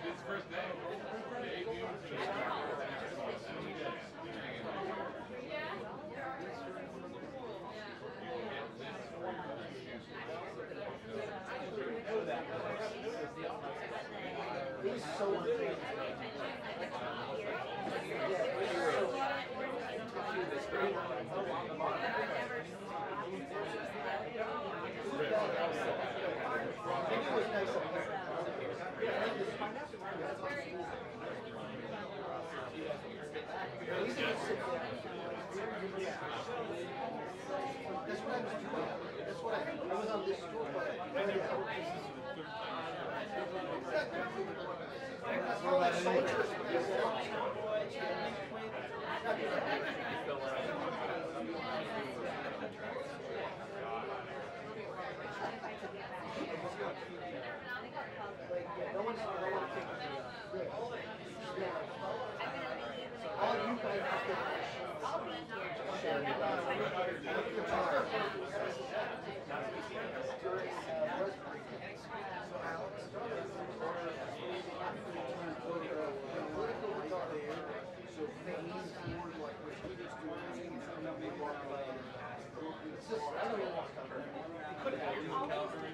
His first day. He's so That's what I was on this tour. That's all that soldiers. No one's all you guys have to share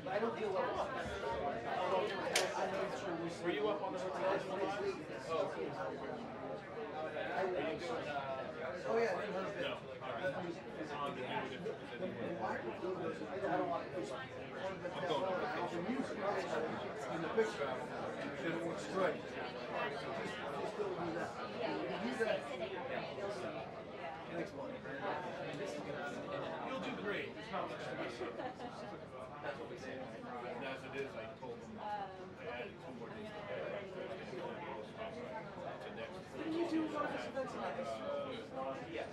I don't feel well. Were you up on the hotel? Oh yeah, I didn't heard of it. No. On the In the picture, it's right. You'll do great. It's not much to miss. That's what we say. And as it is, I told them I added 2 more days to next. Didn't you do one of those events in Yes.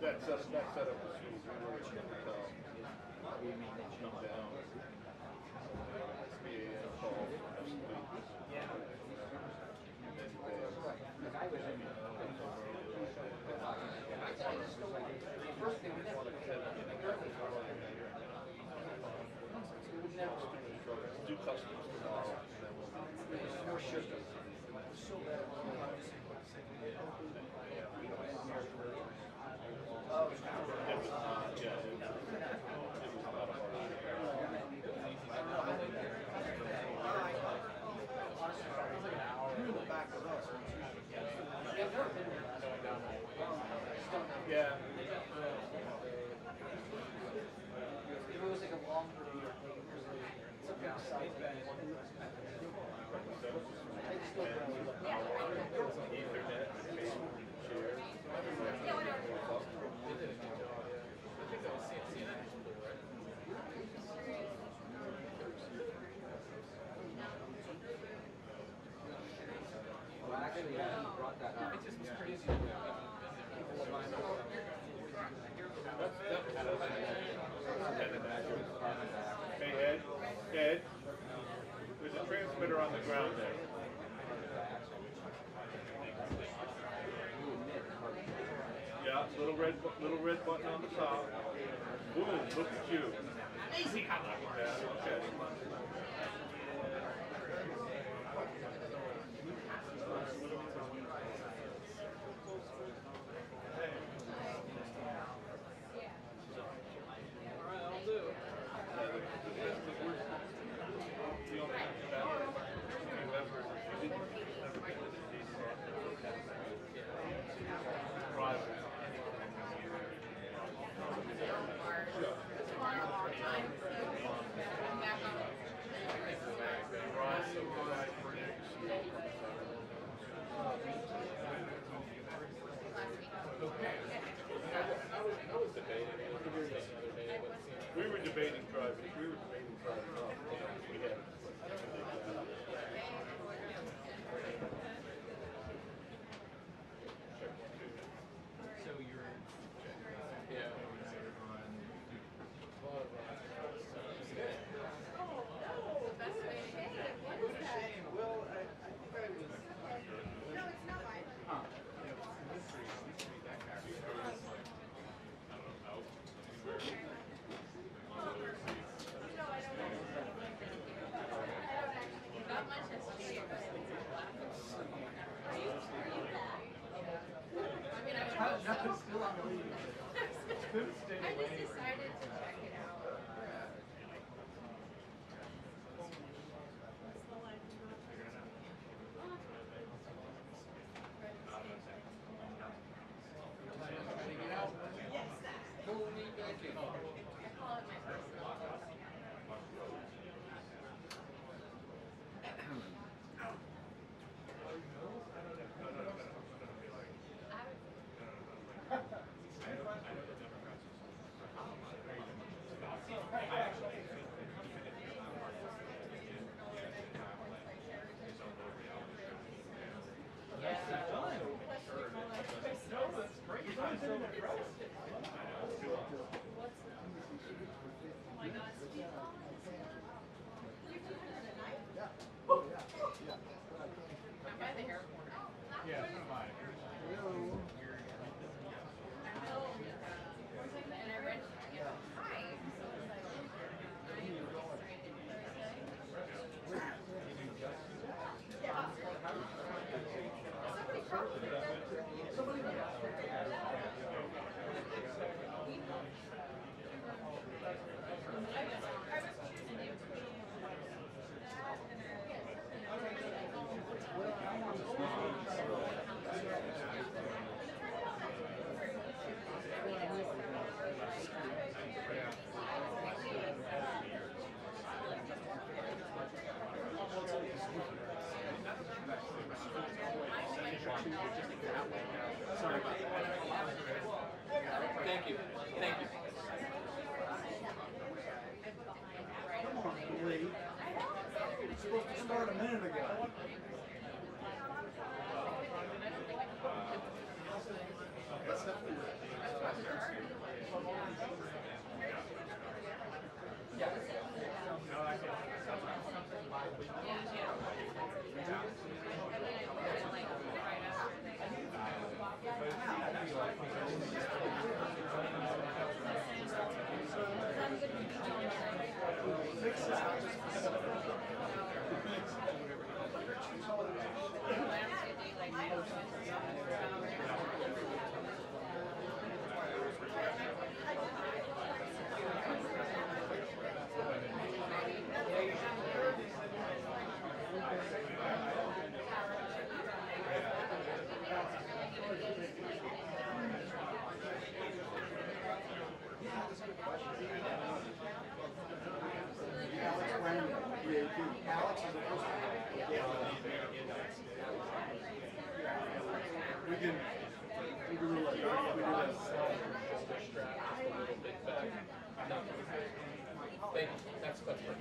That setup was sweet. We were in the hotel. We come down. 3 a.m. call. Do customs tomorrow. More shift. So bad. Yeah. If it was like a longer something outside. I just don't Well, actually, yeah, he brought that up. It just was crazy. People find out. Hey, Ed, there's a transmitter on the ground there. Yeah, little red button on the top. Boom, look at you. Amazing how that works. Yeah, okay. We were debating private. We were debating private. We had. So you're Well, I think I was. No, it's not mine. Not much has changed. Are you back? I mean, I would hope so. Still on the lead. I just decided to check it out. I call it my personal I'm by the airport. Yeah, so am I. And I read, hi. So I was like, I am excited Thursday. Somebody probably Sorry about that. Thank you. Thank you. Come on, Lee. It's supposed to start a minute ago. Thank you. That's perfect.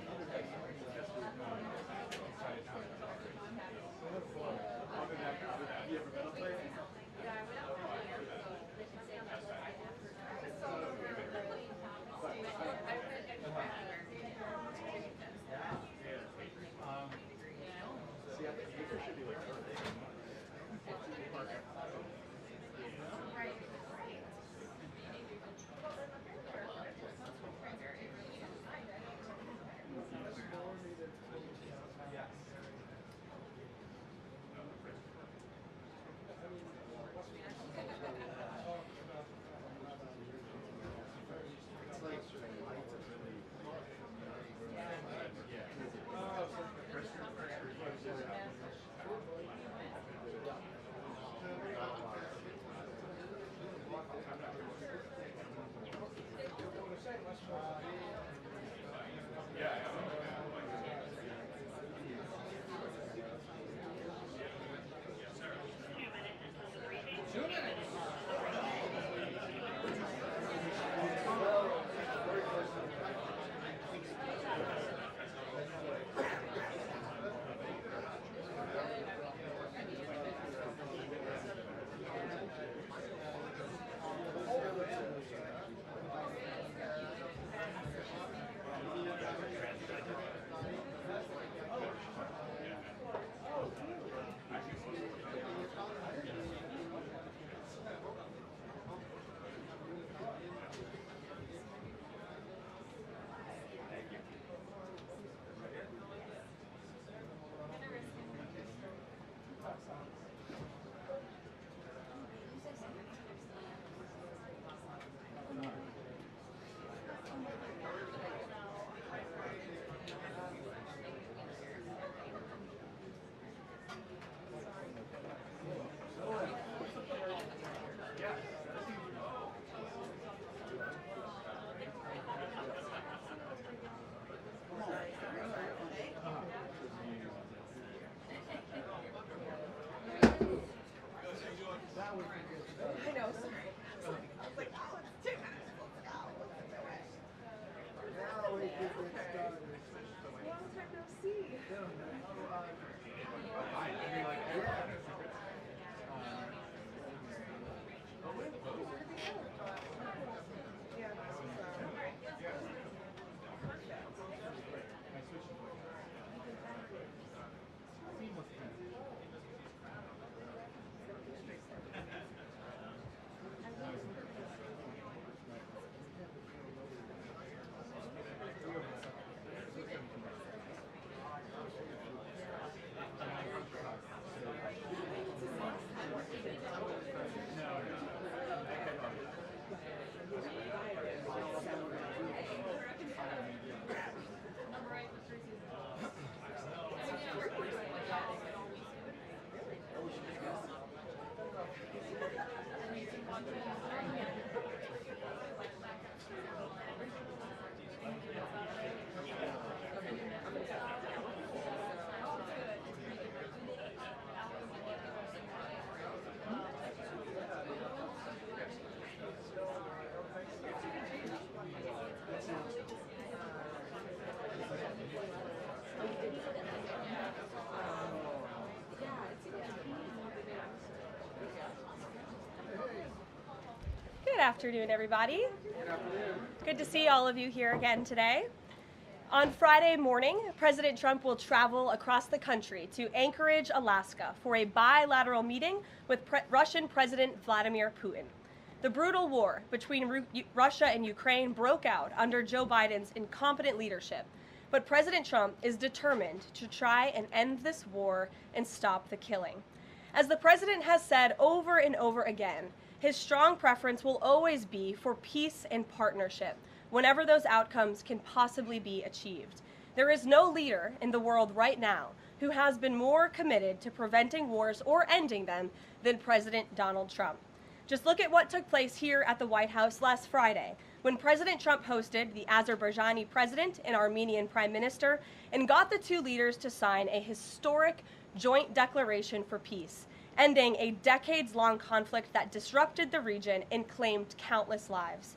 Good afternoon, everybody. Good to see all of you here again today. On Friday morning, President Trump will travel across the country to Anchorage, Alaska, for a bilateral meeting with Russian President Vladimir Putin. The brutal war between Russia and Ukraine broke out under Joe Biden's incompetent leadership, but President Trump is determined to try and end this war and stop the killing. As the president has said over and over again, his strong preference will always be for peace and partnership, whenever those outcomes can possibly be achieved. There is no leader in the world right now who has been more committed to preventing wars or ending them than President Donald Trump. Just look at what took place here at the White House last Friday, when President Trump hosted the Azerbaijani president and Armenian prime minister and got the two leaders to sign a historic joint declaration for peace, ending a decades-long conflict that disrupted the region and claimed countless lives.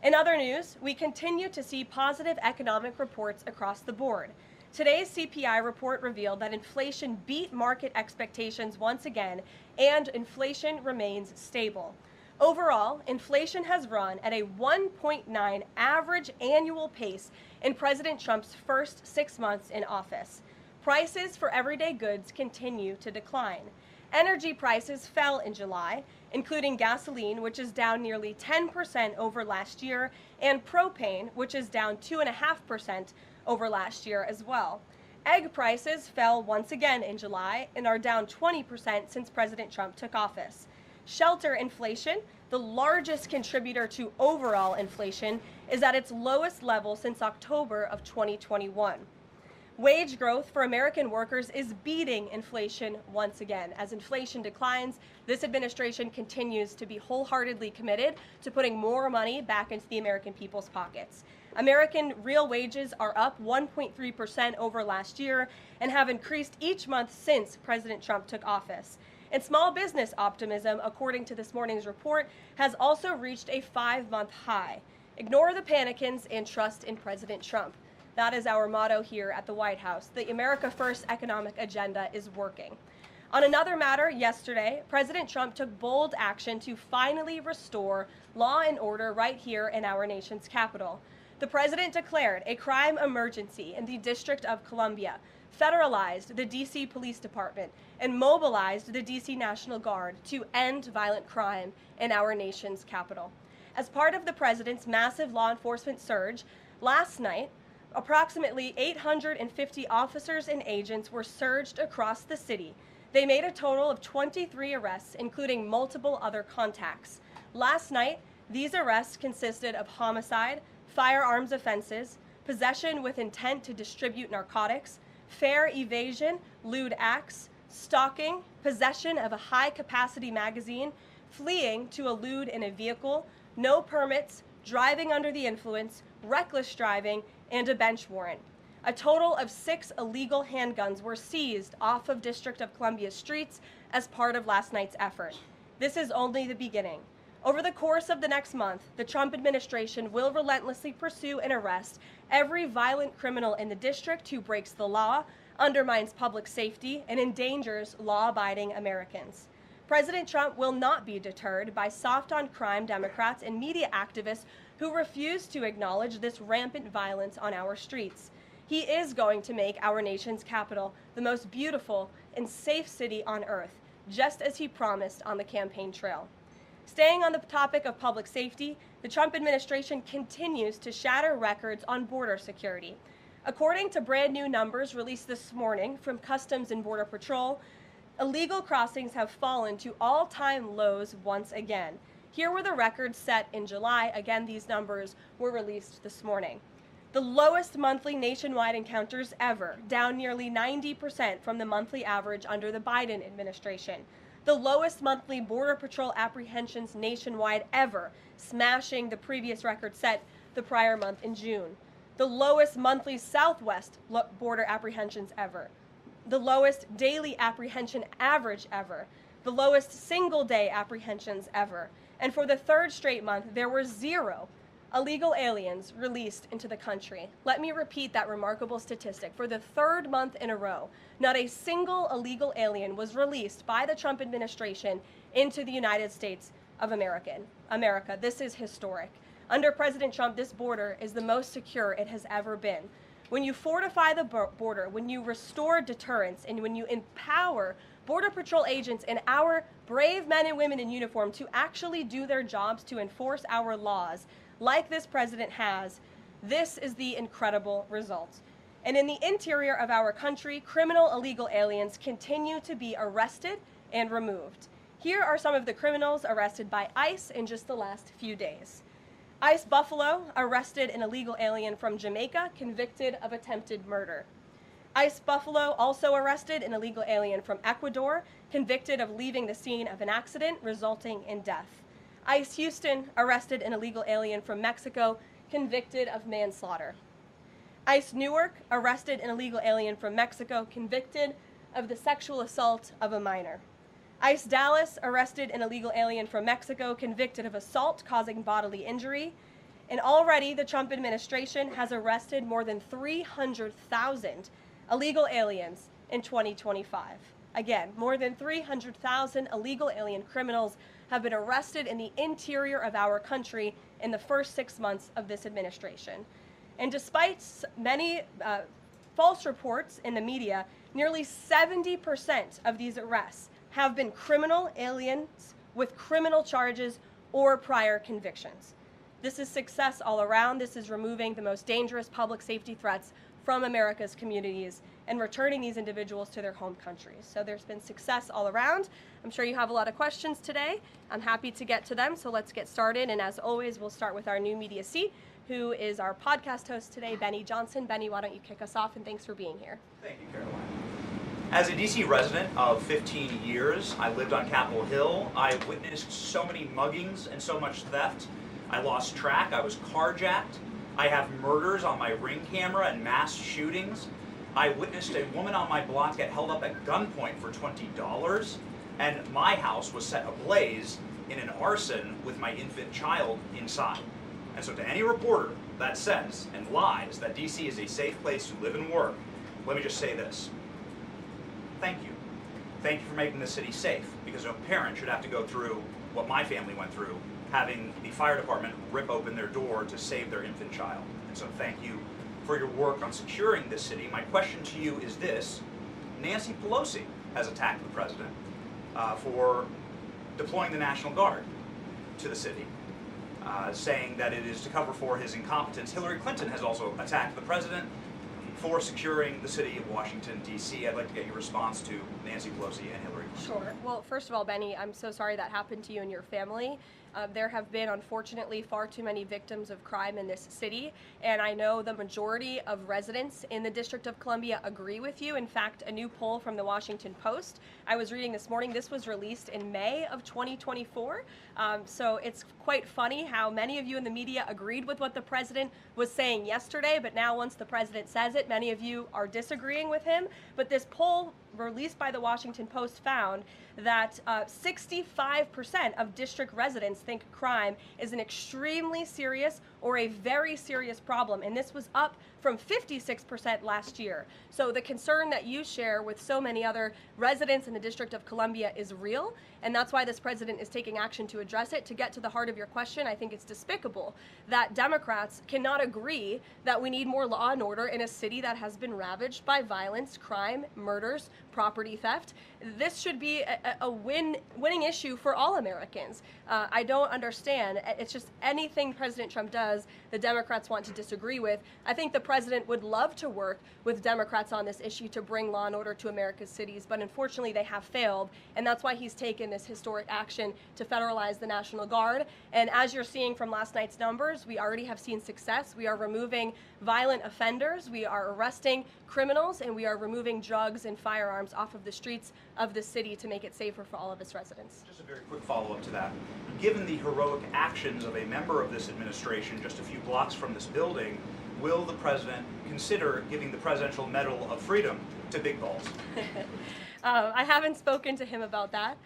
In other news, we continue to see positive economic reports across the board. Today's CPI report revealed that inflation beat market expectations once again, and inflation remains stable. Overall, inflation has run at a 1.9 average annual pace in President Trump's first 6 months in office. Prices for everyday goods continue to decline. Energy prices fell in July, including gasoline, which is down nearly 10% over last year, and propane, which is down 2.5% over last year as well. Egg prices fell once again in July and are down 20% since President Trump took office. Shelter inflation, the largest contributor to overall inflation, is at its lowest level since October of 2021. Wage growth for American workers is beating inflation once again. As inflation declines, this administration continues to be wholeheartedly committed to putting more money back into the American people's pockets. American real wages are up 1.3% over last year and have increased each month since President Trump took office. And small business optimism, according to this morning's report, has also reached a 5-month high. Ignore the panicans and trust in President Trump. That is our motto here at the White House. The America First economic agenda is working. On another matter, yesterday, President Trump took bold action to finally restore law and order right here in our nation's capital. The president declared a crime emergency in the District of Columbia, federalized the D.C. Police Department, and mobilized the D.C. National Guard to end violent crime in our nation's capital. As part of the president's massive law enforcement surge, last night, approximately 850 officers and agents were surged across the city. They made a total of 23 arrests, including multiple other contacts. Last night, these arrests consisted of homicide, firearms offenses, possession with intent to distribute narcotics, fare evasion, lewd acts, stalking, possession of a high-capacity magazine, fleeing to elude in a vehicle, no permits, driving under the influence, reckless driving, and a bench warrant. A total of 6 illegal handguns were seized off of District of Columbia streets as part of last night's effort. This is only the beginning. Over the course of the next month, the Trump administration will relentlessly pursue and arrest every violent criminal in the district who breaks the law, undermines public safety, and endangers law-abiding Americans. President Trump will not be deterred by soft-on-crime Democrats and media activists who refuse to acknowledge this rampant violence on our streets. He is going to make our nation's capital the most beautiful and safe city on earth, just as he promised on the campaign trail. Staying on the topic of public safety, the Trump administration continues to shatter records on border security. According to brand new numbers released this morning from Customs and Border Patrol, illegal crossings have fallen to all-time lows once again. Here were the records set in July. Again, these numbers were released this morning. The lowest monthly nationwide encounters ever, down nearly 90% from the monthly average under the Biden administration. The lowest monthly Border Patrol apprehensions nationwide ever, smashing the previous record set the prior month in June. The lowest monthly Southwest border apprehensions ever. The lowest daily apprehension average ever. The lowest single-day apprehensions ever. And for the third straight month, there were 0 illegal aliens released into the country. Let me repeat that remarkable statistic. For the third month in a row, not a single illegal alien was released by the Trump administration into the United States of America. This is historic. Under President Trump, this border is the most secure it has ever been. When you fortify the border, when you restore deterrence, and when you empower Border Patrol agents and our brave men and women in uniform to actually do their jobs to enforce our laws, like this president has, this is the incredible result. And in the interior of our country, criminal illegal aliens continue to be arrested and removed. Here are some of the criminals arrested by ICE in just the last few days. ICE Buffalo arrested an illegal alien from Jamaica convicted of attempted murder. ICE Buffalo also arrested an illegal alien from Ecuador convicted of leaving the scene of an accident resulting in death. ICE Houston arrested an illegal alien from Mexico convicted of manslaughter. ICE Newark arrested an illegal alien from Mexico convicted of the sexual assault of a minor. ICE Dallas arrested an illegal alien from Mexico convicted of assault causing bodily injury. And already the Trump administration has arrested more than 300,000 illegal aliens in 2025. Again, more than 300,000 illegal alien criminals have been arrested in the interior of our country in the first 6 months of this administration. And despite many false reports in the media, nearly 70% of these arrests have been criminal aliens with criminal charges or prior convictions. This is success all around. This is removing the most dangerous public safety threats from America's communities and returning these individuals to their home countries. So there's been success all around. I'm sure you have a lot of questions today. I'm happy to get to them, so let's get started. And as always, we'll start with our new media seat, who is our podcast host today, Benny Johnson. Benny, why don't you kick us off, and thanks for being here. Thank you, Caroline. As a DC resident of 15 years, I lived on Capitol Hill. I witnessed so many muggings and so much theft. I lost track. I was carjacked. I have murders on my Ring camera and mass shootings. I witnessed a woman on my block get held up at gunpoint for $20, and my house was set ablaze in an arson with my infant child inside. And so to any reporter that says and lies that DC is a safe place to live and work, let me just say this. Thank you. Thank you for making the city safe, because no parent should have to go through what my family went through, having the fire department rip open their door to save their infant child. And so thank you for your work on securing this city. My question to you is this. Nancy Pelosi has attacked the president for deploying the National Guard to the city, saying that it is to cover for his incompetence. Hillary Clinton has also attacked the president for securing the city of Washington, D.C. I'd like to get your response to Nancy Pelosi and Hillary Clinton. Sure. Well, first of all, Benny, I'm so sorry that happened to you and your family. There have been, unfortunately, far too many victims of crime in this city, and I know the majority of residents in the District of Columbia agree with you. In fact, a new poll from the Washington Post I was reading this morning, this was released in May of 2024, so it's quite funny how many of you in the media agreed with what the president was saying yesterday, but now once the president says it, many of you are disagreeing with him. But this poll released by the Washington Post found that 65% of district residents think crime is an extremely serious or a very serious problem, and this was up from 56% last year. So the concern that you share with so many other residents in the District of Columbia is real, and that's why this president is taking action to address it. To get to the heart of your question, I think it's despicable that Democrats cannot agree that we need more law and order in a city that has been ravaged by violence, crime, murders, property theft. This should be a winning issue for all Americans. I don't understand. It's just anything President Trump does, the Democrats want to disagree with. I think the president would love to work with Democrats on this issue to bring law and order to America's cities, but unfortunately they have failed, and that's why he's taken this historic action to federalize the National Guard. And as you're seeing from last night's numbers, we already have seen success. We are removing violent offenders, we are arresting criminals, and we are removing drugs and firearms off of the streets of the city to make it safer for all of its residents. Just a very quick follow-up to that. Given the heroic actions of a member of this administration just a few blocks from this building, will the president consider giving the Presidential Medal of Freedom to Big Balls? I haven't spoken to him about that,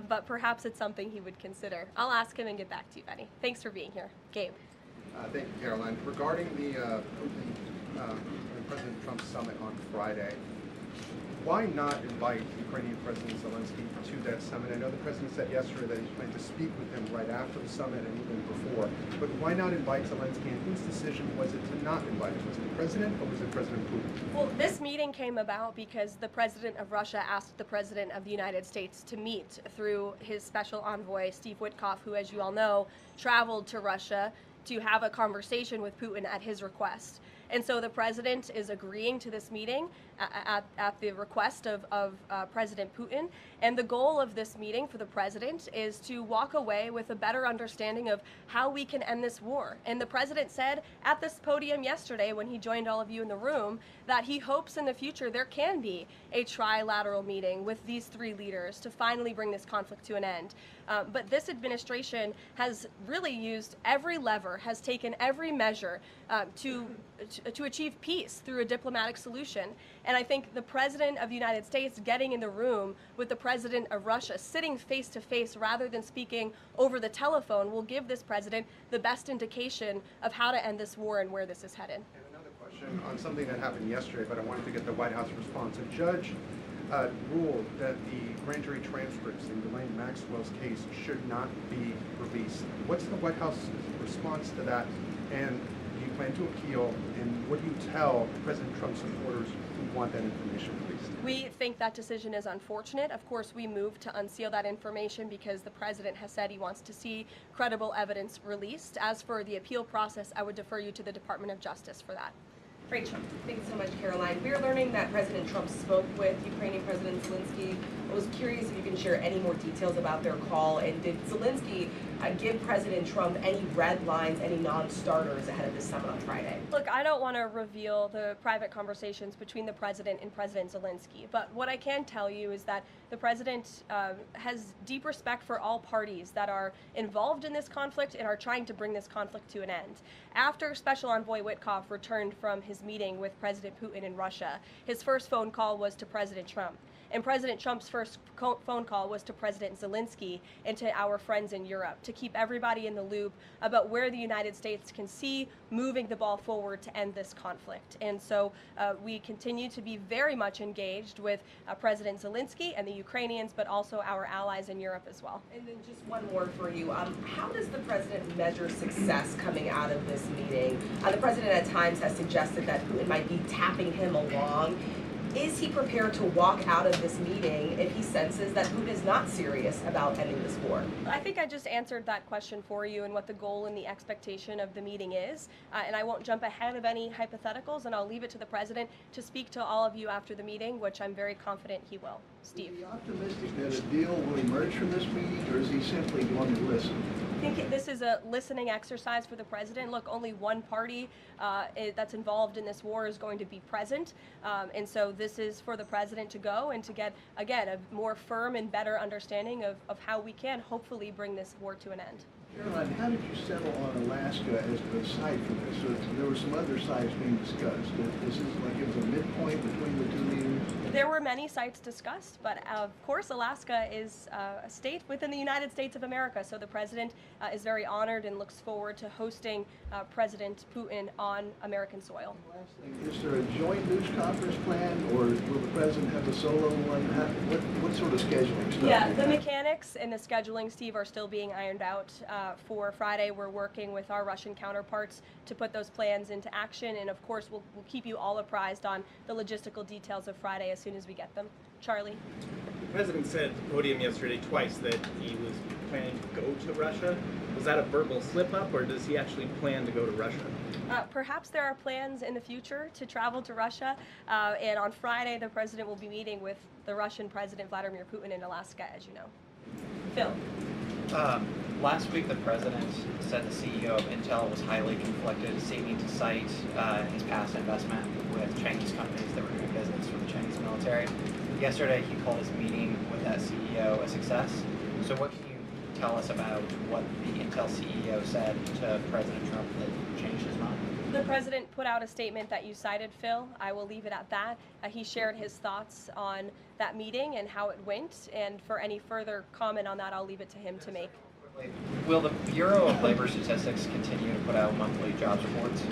but perhaps it's something he would consider. I'll ask him and get back to you, Benny. Thanks for being here. Gabe. Thank you, Caroline. Regarding the President Trump summit on Friday, why not invite Ukrainian President Zelensky to that summit? I know the president said yesterday that he planned to speak with him right after the summit and even before, but why not invite Zelensky? And whose decision was it to not invite him? Was it the president or was it President Putin? Well, this meeting came about because the president of Russia asked the president of the United States to meet through his special envoy, Steve Witkoff, who, as you all know, traveled to Russia to have a conversation with Putin at his request. And so the president is agreeing to this meeting at the request of President Putin. And the goal of this meeting for the president is to walk away with a better understanding of how we can end this war. And the president said at this podium yesterday when he joined all of you in the room that he hopes in the future there can be a trilateral meeting with these three leaders to finally bring this conflict to an end. But this administration has really used every lever, has taken every measure to achieve peace through a diplomatic solution. And I think the president of the United States getting in the room with the president of Russia, sitting face to face rather than speaking over the telephone, will give this president the best indication of how to end this war and where this is headed. And another question on something that happened yesterday, but I wanted to get the White House response. A judge ruled that the grand jury transcripts in Ghislaine Maxwell's case should not be released. What's the White House response to that? And do you plan to appeal? And what do you tell President Trump's supporters who want that information released? We think that decision is unfortunate. Of course, we moved to unseal that information because the president has said he wants to see credible evidence released. As for the appeal process, I would defer you to the Department of Justice for that. Rachel. Thanks so much, Caroline. We're learning that President Trump spoke with Ukrainian President Zelensky. I was curious if you can share any more details about their call, and did Zelensky give President Trump any red lines, any non-starters ahead of this summit on Friday? Look, I don't want to reveal the private conversations between the president and President Zelensky, but what I can tell you is that the president has deep respect for all parties that are involved in this conflict and are trying to bring this conflict to an end. After Special Envoy Witkoff returned from his meeting with President Putin in Russia, his first phone call was to President Trump. And President Trump's first phone call was to President Zelensky and to our friends in Europe to keep everybody in the loop about where the United States can see moving the ball forward to end this conflict. And so we continue to be very much engaged with President Zelensky and the Ukrainians, but also our allies in Europe as well. And then just one more for you. How does the president measure success coming out of this meeting? The president at times has suggested that Putin might be tapping him along. Is he prepared to walk out of this meeting if he senses that Putin is not serious about ending this war? I think I just answered that question for you and what the goal and the expectation of the meeting is. And I won't jump ahead of any hypotheticals, and I'll leave it to the president to speak to all of you after the meeting, which I'm very confident he will. Steve. Is he optimistic that a deal will emerge from this meeting, or is he simply going to listen? I think this is a listening exercise for the president. Look, only one party that's involved in this war is going to be present. And so this is for the president to go and to get, again, a more firm and better understanding of how we can hopefully bring this war to an end. Caroline, how did you settle on Alaska as the site for this? So there were some other sites being discussed. This is like it was a midpoint between the two leaders? There were many sites discussed, but of course Alaska is a state within the United States of America, so the president is very honored and looks forward to hosting President Putin on American soil. Is there a joint news conference plan, or will the president have a solo one? What sort of scheduling stuff? Yeah, the mechanics and the scheduling, Steve, are still being ironed out. For Friday, we're working with our Russian counterparts to put those plans into action, and of course we'll keep you all apprised on the logistical details of Friday as soon as we get them. Charlie? The president said at the podium yesterday twice that he was planning to go to Russia. Was that a verbal slip-up, or does he actually plan to go to Russia? Perhaps there are plans in the future to travel to Russia, and on Friday the president will be meeting with the Russian President Vladimir Putin in Alaska, as you know. Phil? Last week, the president said the CEO of Intel was highly conflicted, seeming to cite his past investment with Chinese companies that were doing business with the Chinese military. Yesterday, he called his meeting with that CEO a success. So what can you tell us about what the Intel CEO said to President Trump that changed his mind? The president put out a statement that you cited, Phil. I will leave it at that. He shared his thoughts on that meeting and how it went, and for any further comment on that, I'll leave it to him to make. Will the Bureau of Labor Statistics continue to put out monthly jobs reports?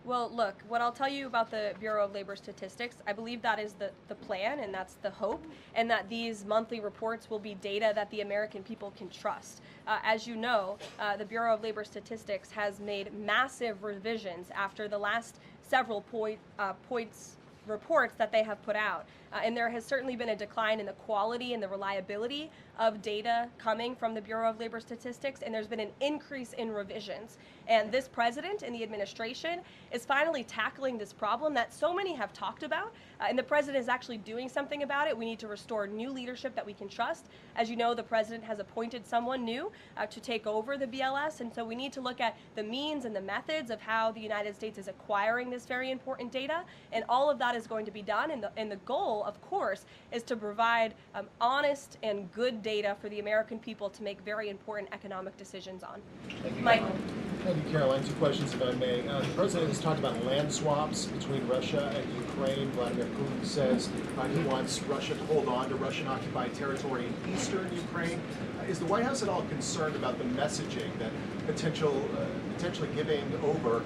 Well, look, what I'll tell you about the Bureau of Labor Statistics, I believe that is the plan, and that's the hope, and that these monthly reports will be data that the American people can trust. As you know, the Bureau of Labor Statistics has made massive revisions after the last several reports that they have put out. And there has certainly been a decline in the quality and the reliability of data coming from the Bureau of Labor Statistics, and there's been an increase in revisions. And this president and the administration is finally tackling this problem that so many have talked about, and the president is actually doing something about it. We need to restore new leadership that we can trust. As you know, the president has appointed someone new to take over the BLS, and so we need to look at the means and the methods of how the United States is acquiring this very important data, and all of that is going to be done, and the goal, of course, is to provide honest and good data for the American people to make very important economic decisions on. Michael. Thank you, Caroline. Two questions, if I may. The president has talked about land swaps between Russia and Ukraine. Vladimir Putin says he wants Russia to hold on to Russian-occupied territory in eastern Ukraine. Is the White House at all concerned about the messaging that potentially giving over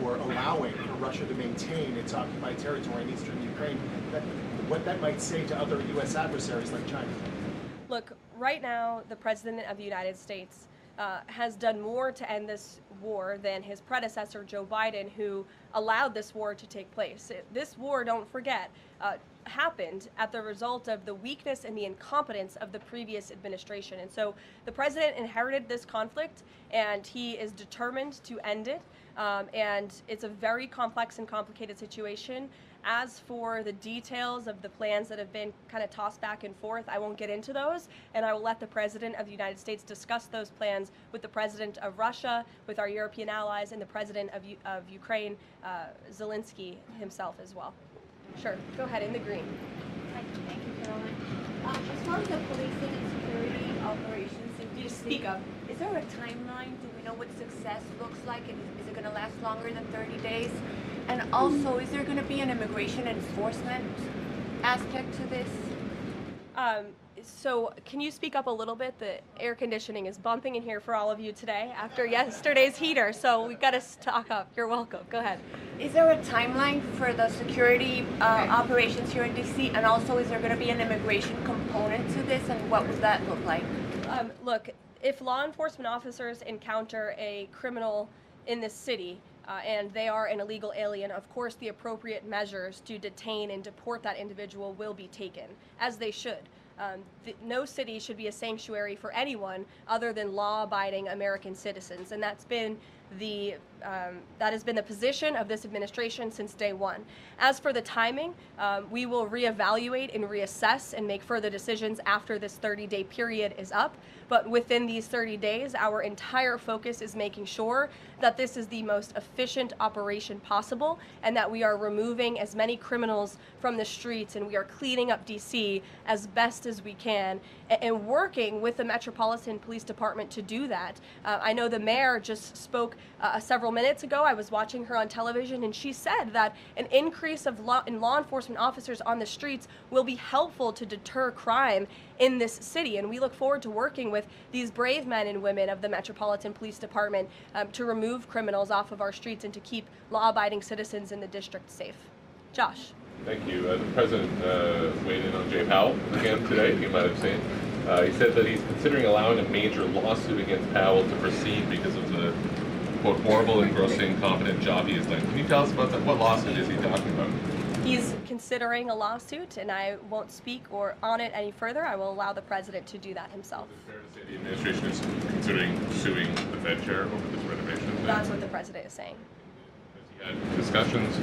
or allowing for Russia to maintain its occupied territory in eastern Ukraine, what that might say to other U.S. adversaries like China? Look, right now, the President of the United States has done more to end this war than his predecessor, Joe Biden, who allowed this war to take place. This war, don't forget, happened at the result of the weakness and the incompetence of the previous administration. And so the president inherited this conflict, and he is determined to end it. And it's a very complex and complicated situation. As for the details of the plans that have been kind of tossed back and forth, I won't get into those, and I will let the President of the United States discuss those plans with the President of Russia, with our European allies, and the President of Ukraine, Zelensky himself as well. Sure, go ahead, in the green. Thank you, Caroline. As far as the policing and security operations in DC, Speak up. Is there a timeline? Do we know what success looks like? And is it going to last longer than 30 days? And also, is there going to be an immigration enforcement aspect to this? So can you speak up a little bit? The air conditioning is bumping in here for all of you today after yesterday's heater, so we've got to stock up. You're welcome. Go ahead. Is there a timeline for the security operations here in DC? And also, is there going to be an immigration component to this? And what would that look like? Look, if law enforcement officers encounter a criminal in this city, and they are an illegal alien, of course the appropriate measures to detain and deport that individual will be taken, as they should. No city should be a sanctuary for anyone other than law-abiding American citizens, and that's been that has been the position of this administration since day one. As for the timing, we will reevaluate and reassess and make further decisions after this 30-day period is up. But within these 30 days, our entire focus is making sure that this is the most efficient operation possible and that we are removing as many criminals from the streets and we are cleaning up DC as best as we can and working with the Metropolitan Police Department to do that. I know the mayor just spoke several minutes ago. I was watching her on television and she said that an increase in law enforcement officers on the streets will be helpful to deter crime in this city, and we look forward to working with these brave men and women of the Metropolitan Police Department to remove criminals off of our streets and to keep law-abiding citizens in the district safe. Josh. Thank you. The president weighed in on Jay Powell again today, you might have seen. He said that he's considering allowing a major lawsuit against Powell to proceed because of the, quote, horrible and grossly incompetent job he has done. Can you tell us about that? What lawsuit is he talking about? He's considering a lawsuit, and I won't speak on it any further. I will allow the president to do that himself. Is it fair to say the administration is considering suing the Fed chair over this renovation? That's what the president is saying. Has he had discussions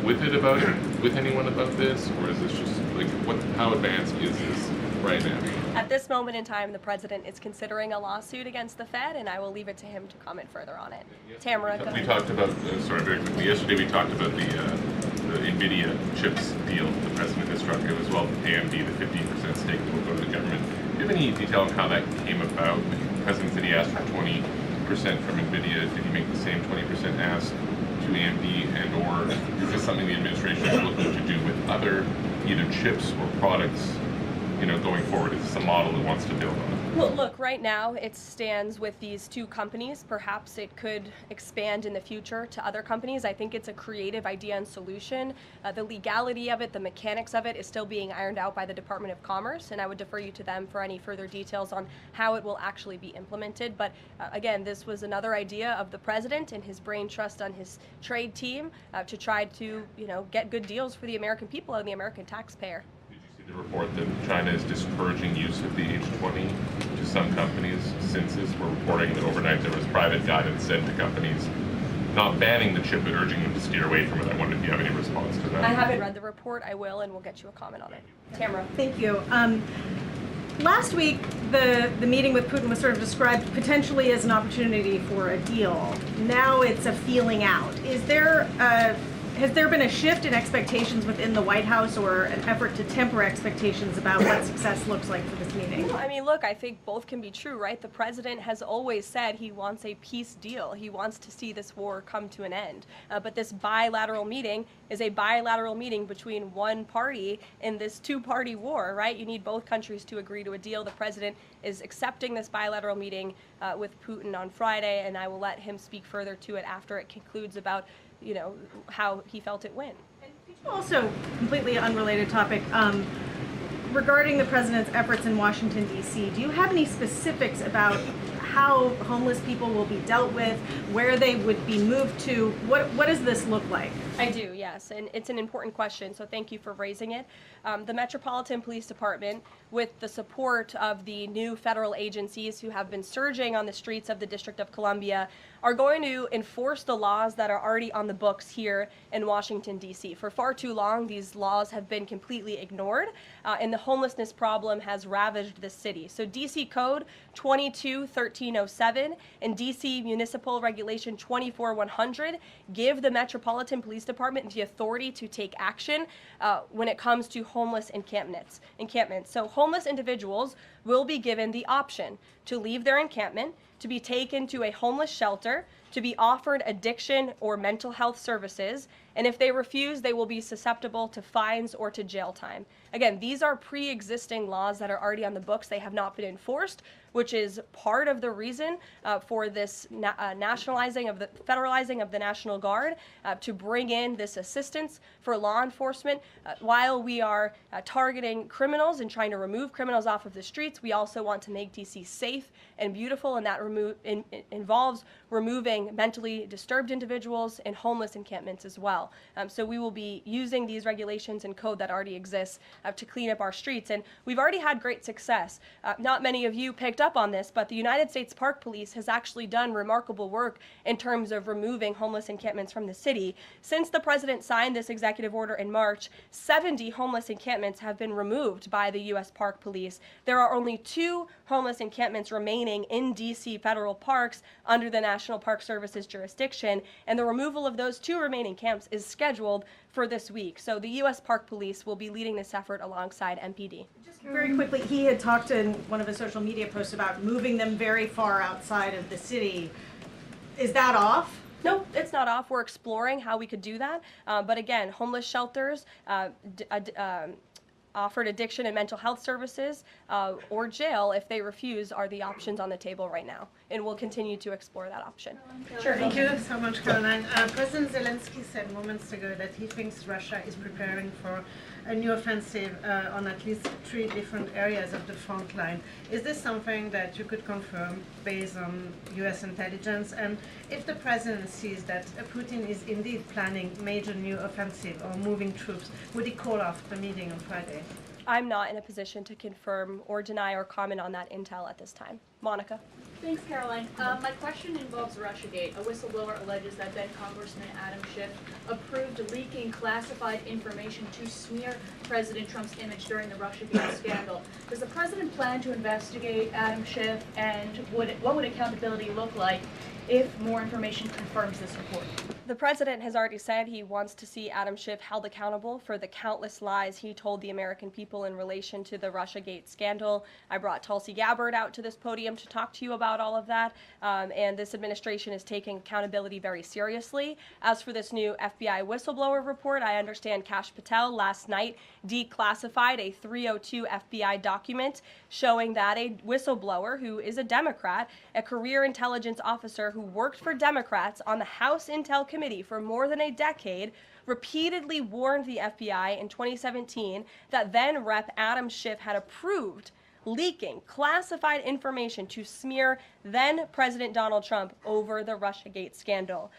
with anyone about this, or is this just like how advanced is this right now? At this moment in time, the president is considering a lawsuit against the Fed, and I will leave it to him to comment further on it. Tamara, go ahead. We talked about, very quickly, yesterday we talked about the NVIDIA chips deal the president has struck. It was AMD, the 15% stake that will go to the government. Do you have any detail on how that came about? The president said he asked for 20% from NVIDIA. Did he make the same 20% ask to AMD, and or is this something the administration is looking to do with other either chips or products, going forward? Is this a model it wants to build on? Well, look, right now it stands with these two companies. Perhaps it could expand in the future to other companies. I think it's a creative idea and solution. The legality of it, the mechanics of it is still being ironed out by the Department of Commerce, and I would defer you to them for any further details on how it will actually be implemented. But again, this was another idea of the president and his brain trust on his trade team to try to, get good deals for the American people and the American taxpayer. The report that China is discouraging use of the H20 to some companies. Since we're reporting that overnight there was private guidance sent to companies not banning the chip but urging them to steer away from it. I wonder if you have any response to that. I haven't read the report. I will, and we'll get you a comment on it. Tamara. Thank you. Last week, the meeting with Putin was sort of described potentially as an opportunity for a deal. Now it's a feeling out. Has there been a shift in expectations within the White House or an effort to temper expectations about what success looks like for this meeting? Well, I mean, look, I think both can be true, right? The president has always said he wants a peace deal. He wants to see this war come to an end. But this bilateral meeting is a bilateral meeting between one party in this two-party war, right? You need both countries to agree to a deal. The president is accepting this bilateral meeting with Putin on Friday, and I will let him speak further to it after it concludes about how he felt it went. Also, completely unrelated topic, regarding the president's efforts in Washington, D.C., do you have any specifics about how homeless people will be dealt with, where they would be moved to? What does this look like? I do, yes, and it's an important question, so thank you for raising it. The Metropolitan Police Department, with the support of the new federal agencies who have been surging on the streets of the District of Columbia, are going to enforce the laws that are already on the books here in Washington, D.C. For far too long, these laws have been completely ignored, and the homelessness problem has ravaged the city. So D.C. Code 22-1307 and D.C. Municipal Regulation 24-100 give the Metropolitan Police Department the authority to take action when it comes to homeless encampments. So homeless individuals will be given the option to leave their encampment, to be taken to a homeless shelter, to be offered addiction or mental health services, and if they refuse, they will be susceptible to fines or to jail time. Again, these are pre-existing laws that are already on the books. They have not been enforced, which is part of the reason for this federalizing of the National Guard to bring in this assistance for law enforcement. While we are targeting criminals and trying to remove criminals off of the streets, we also want to make DC safe and beautiful, and that involves removing mentally disturbed individuals and homeless encampments as well. So we will be using these regulations and code that already exists to clean up our streets. And we've already had great success. Not many of you picked up on this, but the United States Park Police has actually done remarkable work in terms of removing homeless encampments from the city. Since the president signed this executive order in March, 70 homeless encampments have been removed by the U.S. Park Police. There are only 2 homeless encampments remaining in D.C. federal parks under the National Park Service's jurisdiction, and the removal of those 2 remaining camps is scheduled for this week. So the U.S. Park Police will be leading this effort alongside MPD. Just very quickly, he had talked in one of his social media posts about moving them very far outside of the city. Is that off? No, it's not off. We're exploring how we could do that. But again, homeless shelters, offered addiction and mental health services, or jail if they refuse are the options on the table right now. And we'll continue to explore that option. Sure. Thank you so much, Karoline. President Zelensky said moments ago that he thinks Russia is preparing for a new offensive on at least 3 different areas of the front line. Is this something that you could confirm based on U.S. intelligence? And if the president sees that Putin is indeed planning major new offensive or moving troops, would he call off the meeting on Friday? I'm not in a position to confirm or deny or comment on that intel at this time. Monica? Thanks, Caroline. My question involves Russiagate. A whistleblower alleges that then Congressman Adam Schiff approved leaking classified information to smear President Trump's image during the Russiagate scandal. Does the president plan to investigate Adam Schiff, and what would accountability look like if more information confirms this report? The president has already said he wants to see Adam Schiff held accountable for the countless lies he told the American people in relation to the Russiagate scandal. I brought Tulsi Gabbard out to this podium to talk to you about all of that, and this administration is taking accountability very seriously. As for this new FBI whistleblower report, I understand Kash Patel last night declassified a 302 FBI document showing that a whistleblower who is a Democrat, a career intelligence officer who worked for Democrats on the House Intel Committee for more than a decade, repeatedly warned the FBI in 2017 that then Rep. Adam Schiff had approved leaking classified information to smear then President Donald Trump over the Russiagate scandal.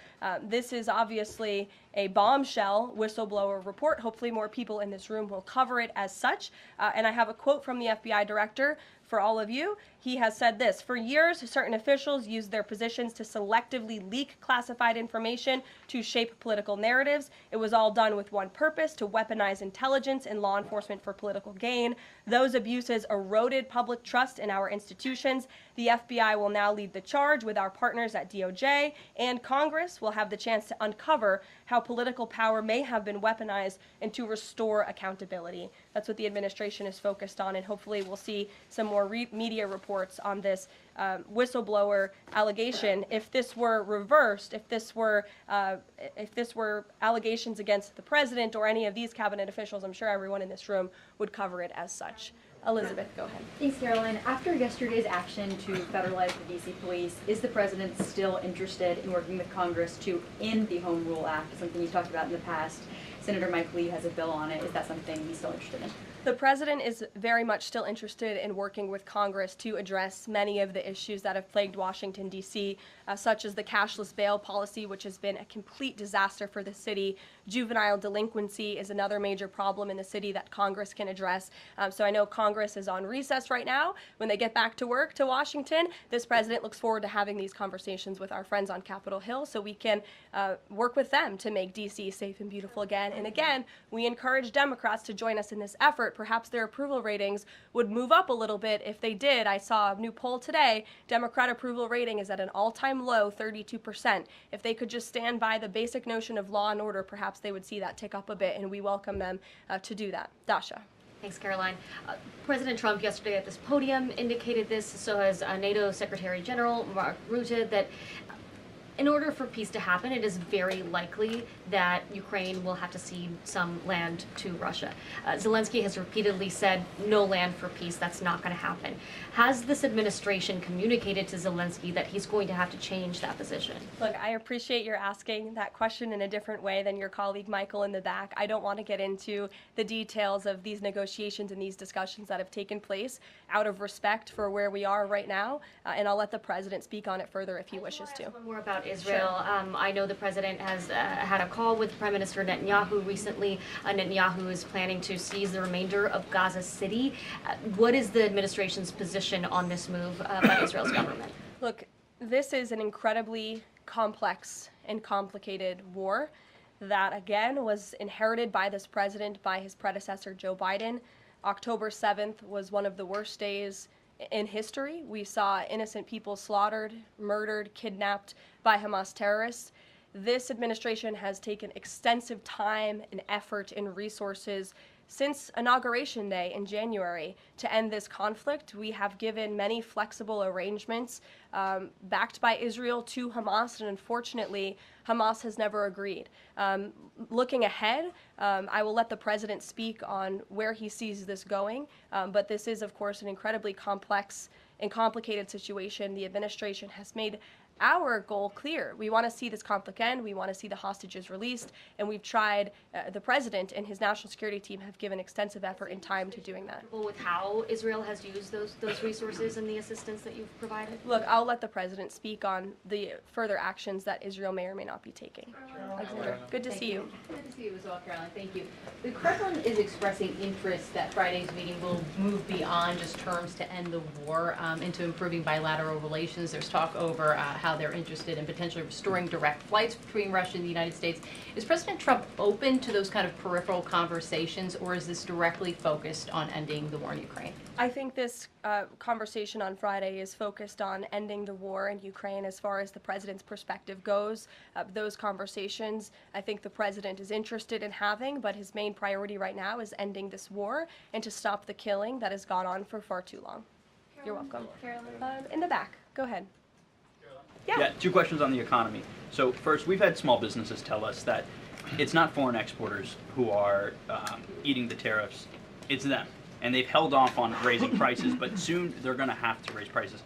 This is obviously a bombshell whistleblower report. Hopefully more people in this room will cover it as such. And I have a quote from the FBI director for all of you. He has said this: "For years, certain officials used their positions to selectively leak classified information to shape political narratives. It was all done with one purpose: to weaponize intelligence and law enforcement for political gain. Those abuses eroded public trust in our institutions. The FBI will now lead the charge with our partners at DOJ, and Congress will have the chance to uncover how political power may have been weaponized and to restore accountability." That's what the administration is focused on, and hopefully we'll see some more media reports on this whistleblower allegation. If this were reversed, if this were allegations against the president or any of these cabinet officials, I'm sure everyone in this room would cover it as such. Elizabeth, go ahead. Thanks, Caroline. After yesterday's action to federalize the D.C. police, is the president still interested in working with Congress to end the Home Rule Act, something he's talked about in the past? Senator Mike Lee has a bill on it. Is that something he's still interested in? The president is very much still interested in working with Congress to address many of the issues that have plagued Washington, D.C., such as the cashless bail policy, which has been a complete disaster for the city. Juvenile delinquency is another major problem in the city that Congress can address. So I know Congress is on recess right now. When they get back to work to Washington, this president looks forward to having these conversations with our friends on Capitol Hill so we can work with them to make D.C. safe and beautiful again. And again, we encourage Democrats to join us in this effort. Perhaps their approval ratings would move up a little bit if they did. I saw a new poll today. Democrat approval rating is at an all-time low, 32%. If they could just stand by the basic notion of law and order, perhaps they would see that tick up a bit, and we welcome them to do that. Dasha. Thanks, Caroline. President Trump yesterday at this podium indicated this, so has NATO Secretary General Mark Rutte, that in order for peace to happen, it is very likely that Ukraine will have to cede some land to Russia. Zelensky has repeatedly said no land for peace. That's not going to happen. Has this administration communicated to Zelensky that he's going to have to change that position? Look, I appreciate you're asking that question in a different way than your colleague Michael in the back. I don't want to get into the details of these negotiations and these discussions that have taken place out of respect for where we are right now, and I'll let the president speak on it further if he wishes to. One more about Israel. I know the president has had a call with Prime Minister Netanyahu recently. Netanyahu is planning to seize the remainder of Gaza City. What is the administration's position on this move by Israel's government? Look, this is an incredibly complex and complicated war that, again, was inherited by this president, by his predecessor, Joe Biden. October 7th was one of the worst days in history. We saw innocent people slaughtered, murdered, kidnapped by Hamas terrorists. This administration has taken extensive time and effort and resources since Inauguration Day in January to end this conflict. We have given many flexible arrangements backed by Israel to Hamas, and unfortunately, Hamas has never agreed. Looking ahead, I will let the president speak on where he sees this going, but this is, of course, an incredibly complex and complicated situation. The administration has made our goal clear. We want to see this conflict end. We want to see the hostages released, and we've tried. The president and his national security team have given extensive effort and time to doing that. With how Israel has used those resources and the assistance that you've provided? Look, I'll let the president speak on the further actions that Israel may or may not be taking. Alexander, good to see you. Good to see you as well, Karoline. Thank you. The Kremlin is expressing interest that Friday's meeting will move beyond just terms to end the war into improving bilateral relations. There's talk over how they're interested in potentially restoring direct flights between Russia and the United States. Is President Trump open to those kind of peripheral conversations, or is this directly focused on ending the war in Ukraine? I think this conversation on Friday is focused on ending the war in Ukraine as far as the president's perspective goes. Those conversations, I think the president is interested in having, but his main priority right now is ending this war and to stop the killing that has gone on for far too long. Caroline. You're welcome. In the back, go ahead. Yeah, two questions on the economy. So first, we've had small businesses tell us that it's not foreign exporters who are eating the tariffs, it's them. And they've held off on raising prices, but soon they're going to have to raise prices.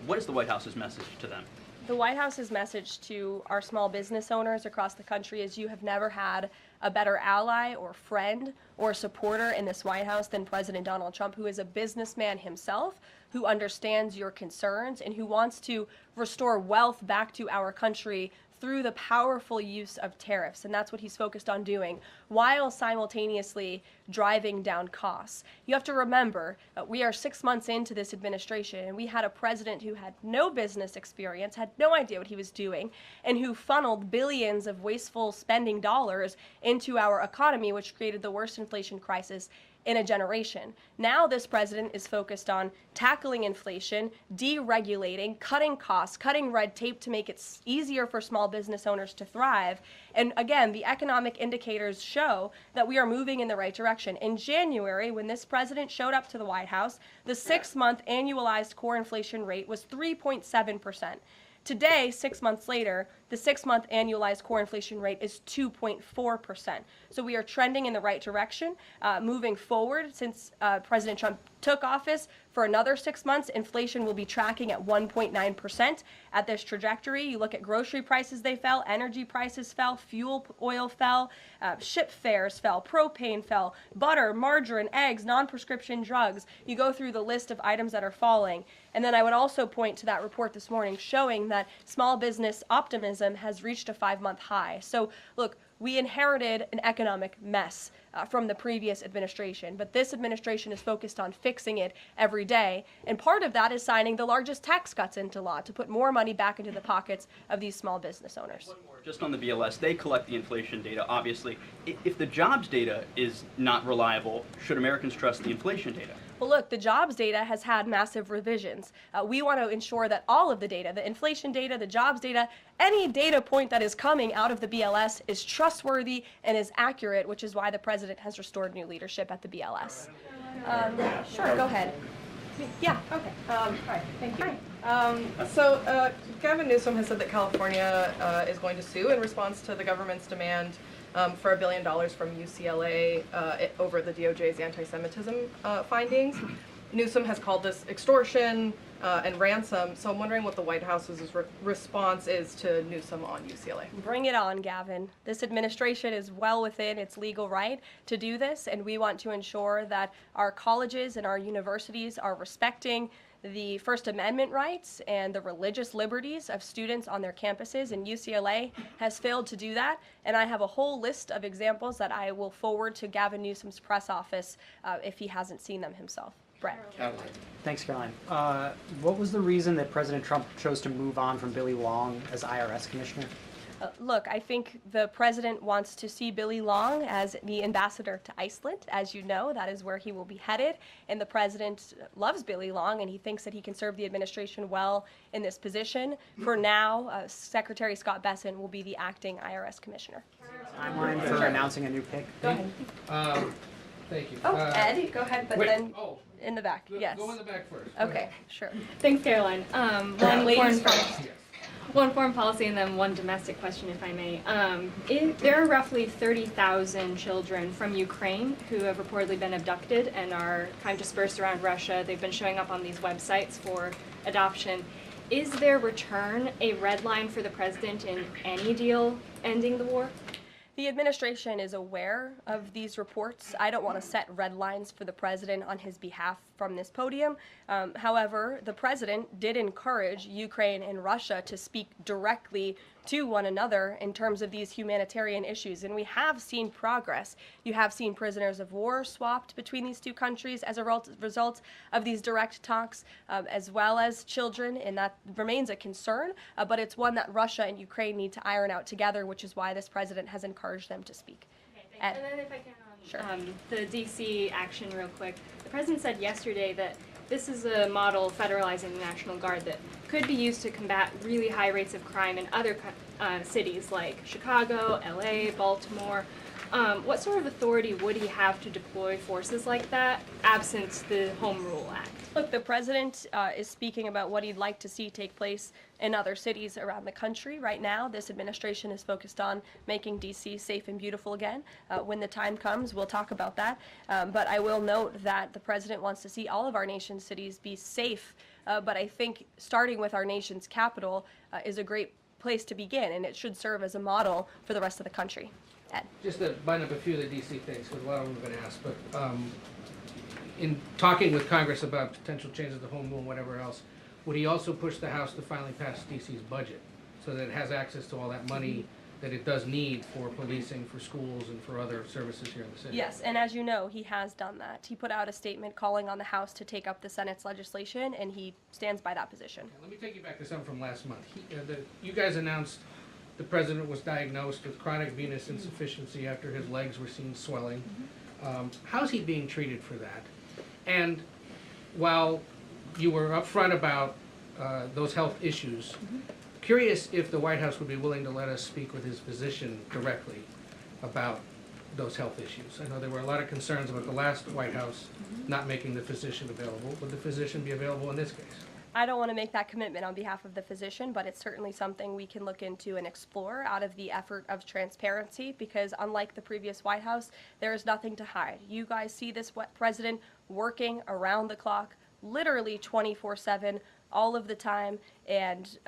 What is the White House's message to them? The White House's message to our small business owners across the country is you have never had a better ally or friend or supporter in this White House than President Donald Trump, who is a businessman himself, who understands your concerns and who wants to restore wealth back to our country through the powerful use of tariffs. And that's what he's focused on doing, while simultaneously driving down costs. You have to remember, we are 6 months into this administration, and we had a president who had no business experience, had no idea what he was doing, and who funneled billions of wasteful spending dollars into our economy, which created the worst inflation crisis in a generation. Now this president is focused on tackling inflation, deregulating, cutting costs, cutting red tape to make it easier for small business owners to thrive. And again, the economic indicators show that we are moving in the right direction. In January, when this president showed up to the White House, the 6-month annualized core inflation rate was 3.7%. Today, 6 months later, the 6-month annualized core inflation rate is 2.4%. So we are trending in the right direction. Moving forward, since President Trump took office, for another 6 months, inflation will be tracking at 1.9% at this trajectory. You look at grocery prices, they fell, energy prices fell, fuel oil fell, ship fares fell, propane fell, butter, margarine, eggs, non-prescription drugs. You go through the list of items that are falling. And then I would also point to that report this morning showing that small business optimism has reached a 5-month high. So look, we inherited an economic mess from the previous administration, but this administration is focused on fixing it every day. And part of that is signing the largest tax cuts into law to put more money back into the pockets of these small business owners. Just on the BLS, they collect the inflation data, obviously. If the jobs data is not reliable, should Americans trust the inflation data? Well, look, the jobs data has had massive revisions. We want to ensure that all of the data, the inflation data, the jobs data, any data point that is coming out of the BLS is trustworthy and is accurate, which is why the president has restored new leadership at the BLS. Sure, go ahead. Yeah. Okay. All right. Thank you. Gavin Newsom has said that California is going to sue in response to the government's demand for $1 billion from UCLA over the DOJ's anti-Semitism findings. Newsom has called this extortion and ransom, so I'm wondering what the White House's response is to Newsom on UCLA. Bring it on, Gavin. This administration is well within its legal right to do this, and we want to ensure that our colleges and our universities are respecting the First Amendment rights and the religious liberties of students on their campuses, and UCLA has failed to do that. And I have a whole list of examples that I will forward to Gavin Newsom's press office if he hasn't seen them himself. Brett. Thanks, Caroline. What was the reason that President Trump chose to move on from Billy Long as IRS commissioner? Look, I think the president wants to see Billy Long as the ambassador to Iceland. As you know, that is where he will be headed. And the president loves Billy Long, and he thinks that he can serve the administration well in this position. For now, Secretary Scott Bessent will be the acting IRS commissioner. Timeline for announcing a new pick? Go ahead. Thank you. Oh, Ed, go ahead, but wait, then in the back. Yes. Go in the back first. Okay, sure. Thanks, Caroline. Ladies first. One foreign policy and then one domestic question, if I may. There are roughly 30,000 children from Ukraine who have reportedly been abducted and are kind of dispersed around Russia. They've been showing up on these websites for adoption. Is their return a red line for the president in any deal ending the war? The administration is aware of these reports. I don't want to set red lines for the president on his behalf from this podium. However, the president did encourage Ukraine and Russia to speak directly to one another in terms of these humanitarian issues, and we have seen progress. You have seen prisoners of war swapped between these two countries as a result of these direct talks, as well as children, and that remains a concern, but it's one that Russia and Ukraine need to iron out together, which is why this president has encouraged them to speak. Okay, and then if I can, the D.C. action real quick. The president said yesterday that this is a model federalizing the National Guard that could be used to combat really high rates of crime in other cities like Chicago, LA, Baltimore. What sort of authority would he have to deploy forces like that, absent the Home Rule Act? Look, the president is speaking about what he'd like to see take place in other cities around the country. Right now, this administration is focused on making D.C. safe and beautiful again. When the time comes, we'll talk about that. But I will note that the president wants to see all of our nation's cities be safe. But I think starting with our nation's capital is a great place to begin, and it should serve as a model for the rest of the country. Ed. Just to bind up a few of the D.C. things, because a lot of them have been asked, but in talking with Congress about potential changes to home rule and whatever else, would he also push the House to finally pass D.C.'s budget so that it has access to all that money that it does need for policing, for schools, and for other services here in the city? Yes, and as you know, he has done that. He put out a statement calling on the House to take up the Senate's legislation, and he stands by that position. Okay, let me take you back to something from last month. You guys announced the president was diagnosed with chronic venous insufficiency after his legs were seen swelling. How's he being treated for that? And while you were upfront about those health issues, curious if the White House would be willing to let us speak with his physician directly about those health issues. I know there were a lot of concerns about the last White House not making the physician available. Would the physician be available in this case? I don't want to make that commitment on behalf of the physician, but it's certainly something we can look into and explore out of the effort of transparency, because unlike the previous White House, there is nothing to hide. You guys see this president working around the clock, literally 24/7, all of the time, and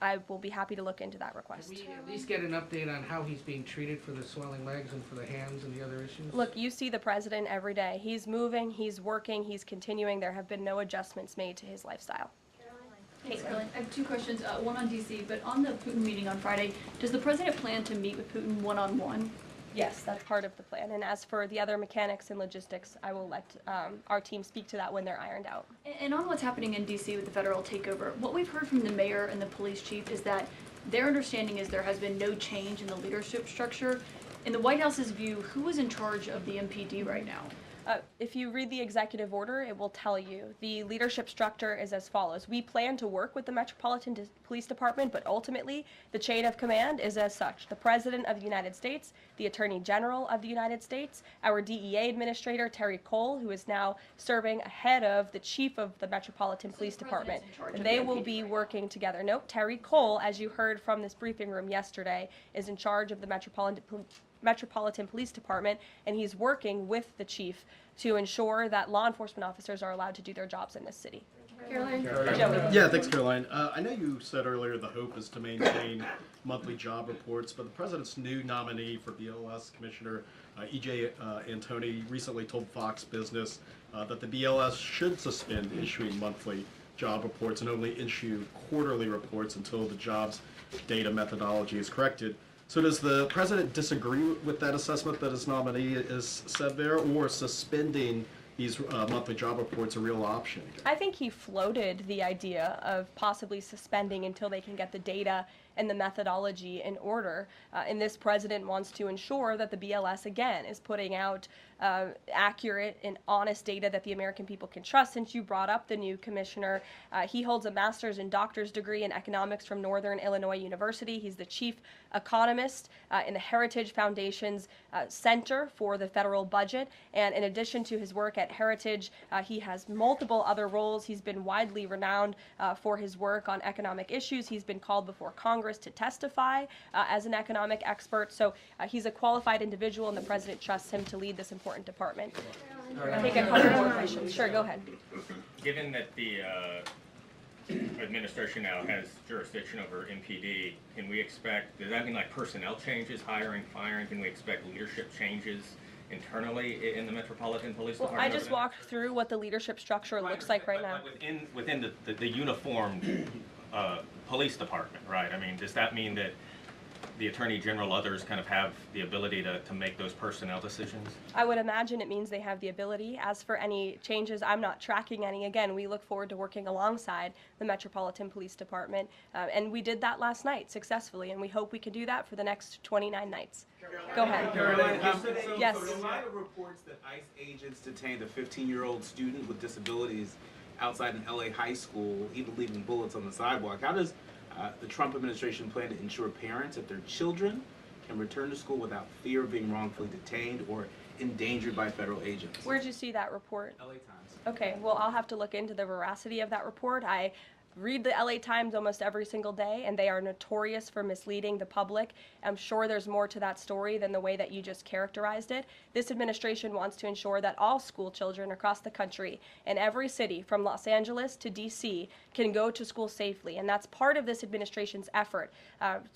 I will be happy to look into that request. Can we at least get an update on how he's being treated for the swelling legs and for the hands and the other issues? Look, you see the president every day. He's moving, he's working, he's continuing. There have been no adjustments made to his lifestyle. Thanks, Caroline. I have two questions, one on D.C., but on the Putin meeting on Friday, does the president plan to meet with Putin one-on-one? Yes, that's part of the plan. And as for the other mechanics and logistics, I will let our team speak to that when they're ironed out. And on what's happening in D.C. with the federal takeover, what we've heard from the mayor and the police chief is that their understanding is there has been no change in the leadership structure. In the White House's view, who is in charge of the MPD right now? If you read the executive order, it will tell you the leadership structure is as follows. We plan to work with the Metropolitan Police Department, but ultimately the chain of command is as such. The President of the United States, the Attorney General of the United States, our DEA Administrator, Terry Cole, who is now serving ahead of the Chief of the Metropolitan Police Department. And they will be working together. Nope, Terry Cole, as you heard from this briefing room yesterday, is in charge of the Metropolitan Police Department, and he's working with the chief to ensure that law enforcement officers are allowed to do their jobs in this city. Caroline? Yeah, thanks, Caroline. I know you said earlier the hope is to maintain monthly job reports, but the president's new nominee for BLS Commissioner E.J. Antoni recently told Fox Business that the BLS should suspend issuing monthly job reports and only issue quarterly reports until the jobs data methodology is corrected. So does the president disagree with that assessment that his nominee is said there, or suspending these monthly job reports a real option? I think he floated the idea of possibly suspending until they can get the data and the methodology in order. And this president wants to ensure that the BLS, again, is putting out accurate and honest data that the American people can trust. Since you brought up the new commissioner, he holds a master's and doctor's degree in economics from Northern Illinois University. He's the chief economist in the Heritage Foundation's Center for the Federal Budget. And in addition to his work at Heritage, he has multiple other roles. He's been widely renowned for his work on economic issues. He's been called before Congress to testify as an economic expert. So he's a qualified individual, and the president trusts him to lead this important department. I think a couple more questions. Sure, go ahead. Given that the administration now has jurisdiction over MPD, can we expect, does that mean like personnel changes, hiring, firing? Can we expect leadership changes internally in the Metropolitan Police Department? I just walked through what the leadership structure looks like right now. Within the uniformed police department, right? I mean, does that mean that the Attorney General, others kind of have the ability to make those personnel decisions? I would imagine it means they have the ability. As for any changes, I'm not tracking any. Again, we look forward to working alongside the Metropolitan Police Department, and we did that last night successfully, and we hope we can do that for the next 29 nights. Go ahead. Yes. In light of reports that ICE agents detained a 15-year-old student with disabilities outside an LA high school, even leaving bullets on the sidewalk, how does the Trump administration plan to ensure parents that their children can return to school without fear of being wrongfully detained or endangered by federal agents? Where'd you see that report? LA Times. Okay, well, I'll have to look into the veracity of that report. I read the LA Times almost every single day, and they are notorious for misleading the public. I'm sure there's more to that story than the way that you just characterized it. This administration wants to ensure that all school children across the country in every city, from Los Angeles to DC, can go to school safely. And that's part of this administration's effort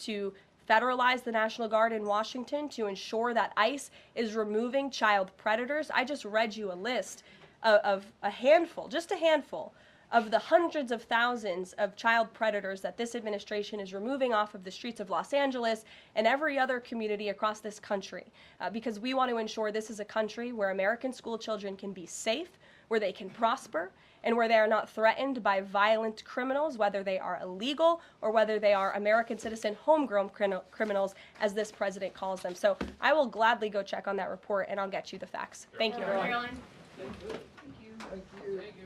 to federalize the National Guard in Washington, to ensure that ICE is removing child predators. I just read you a list of a handful, just a handful, of the hundreds of thousands of child predators that this administration is removing off of the streets of Los Angeles and every other community across this country, because we want to ensure this is a country where American school children can be safe, where they can prosper, and where they are not threatened by violent criminals, whether they are illegal or whether they are American citizen homegrown criminals, as this president calls them. So I will gladly go check on that report, and I'll get you the facts. Thank you, everyone. Caroline? Thank you. Thank you.